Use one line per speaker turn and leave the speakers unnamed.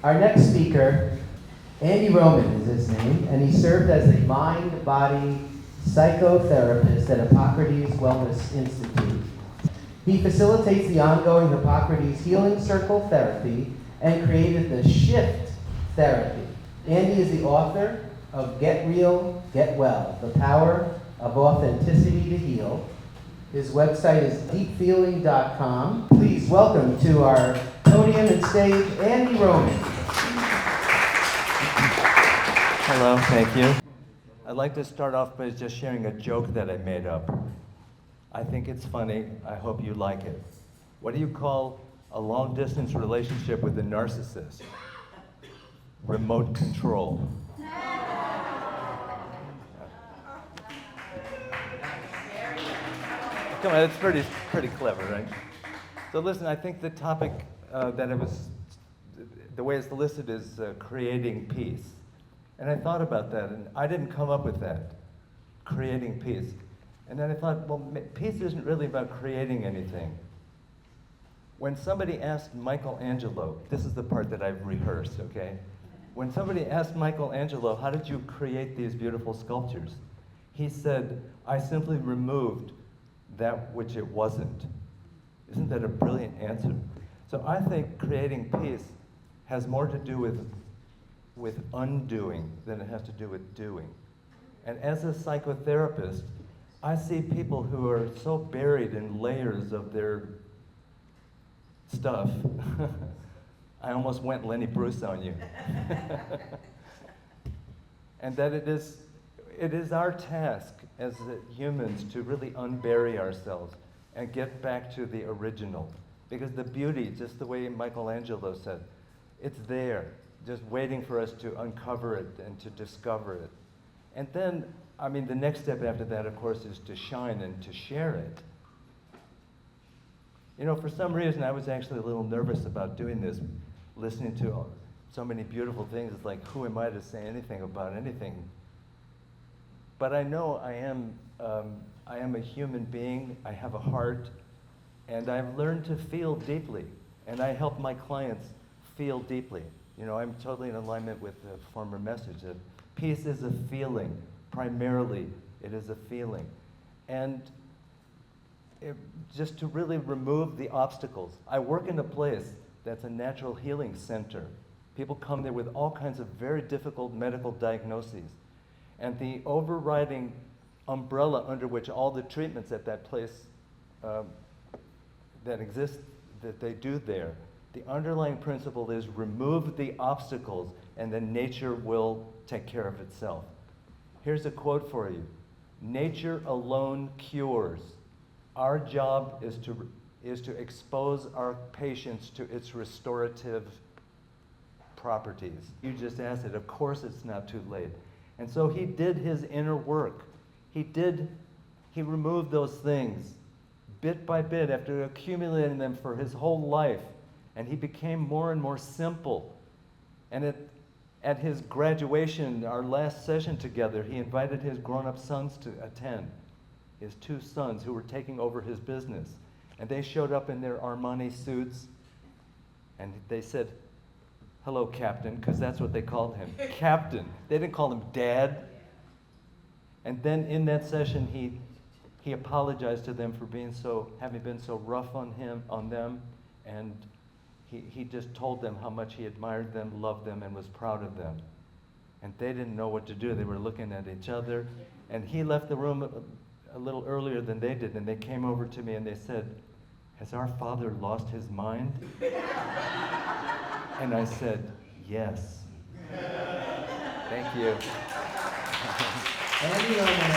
Our next speaker, Andy Roman is his name, and he served as a mind-body psychotherapist at Hippocrates Wellness Institute. He facilitates the ongoing Hippocrates Healing Circle therapy and created the Shift therapy. Andy is the author of Get Real, Get Well, The Power of Authenticity to Heal. His website is deepfeeling.com. Please welcome to our podium and stage, Andy Roman.
Hello, thank you. I'd like to start off by just sharing a joke that I made up. I think it's funny. I hope you like it. What do you call a long-distance relationship with a narcissist? Remote control. Come on, it's pretty clever, right? So listen, I think the topic the way it's listed is creating peace. And I thought about that, and I didn't come up with that, creating peace. And then I thought, well, peace isn't really about creating anything. When somebody asked Michelangelo, this is the part that I've rehearsed, okay? When somebody asked Michelangelo, how did you create these beautiful sculptures? He said, I simply removed that which it wasn't. Isn't that a brilliant answer? So I think creating peace has more to do with undoing than it has to do with doing. And as a psychotherapist, I see people who are so buried in layers of their stuff. I almost went Lenny Bruce on you. And that it is our task as humans to really unbury ourselves and get back to the original. Because the beauty, just the way Michelangelo said, it's there, just waiting for us to uncover it and to discover it. And then, I mean, the next step after that, of course, is to shine and to share it. You know, for some reason, I was actually a little nervous about doing this, listening to so many beautiful things. It's like, who am I to say anything about anything? But I know I am a human being, I have a heart, and I've learned to feel deeply, and I help my clients feel deeply. You know, I'm totally in alignment with the former message that peace is a feeling. Primarily, it is a feeling. And just to really remove the obstacles. I work in a place that's a natural healing center. People come there with all kinds of very difficult medical diagnoses. And the overriding umbrella under which all the treatments at that place that exist, that they do there, the underlying principle is remove the obstacles and then nature will take care of itself. Here's a quote for you. Nature alone cures. Our job is to expose our patients to its restorative properties. You just asked it, of course it's not too late. And so he did his inner work. He removed those things bit by bit after accumulating them for his whole life. And he became more and more simple. And at his graduation, our last session together, he invited his grown-up sons to attend, his two sons who were taking over his business. And they showed up in their Armani suits, and they said, hello, Captain, because that's what they called him, Captain. They didn't call him Dad. And then in that session, he apologized to them for having been so rough on them, and he just told them how much he admired them, loved them, and was proud of them. And they didn't know what to do. They were looking at each other. And he left the room a little earlier than they did, and they came over to me and they said, has our father lost his mind? And I said, yes. Thank you.
Andy Roman,